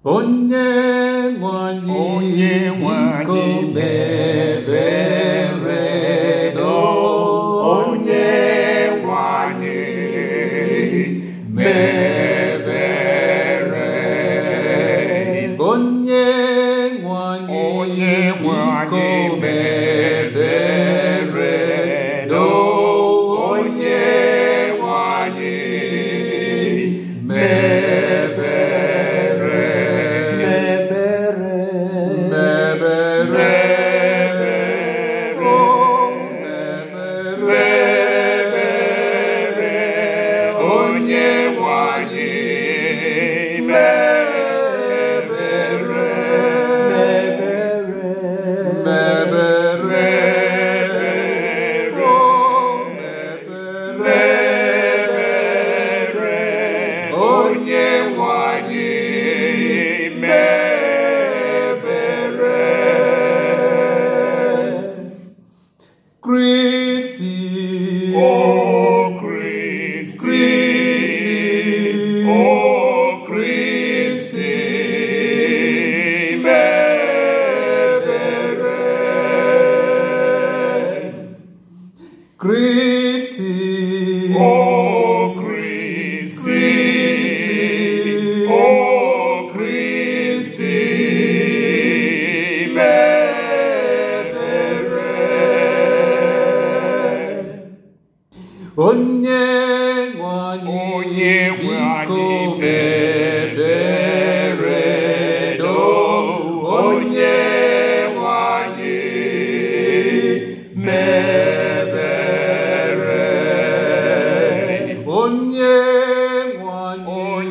onye nwanyị biko mebere do, onye nwanyị mebere, onye nwanyị biko mebere do, onye nwanyị mebere. Christi, oh Christi, oh Christi, mebere. Christi, oh Christi, oh Christi, onye nwanyị biko mebere do, onye nwanyị mebere, onye nwanyị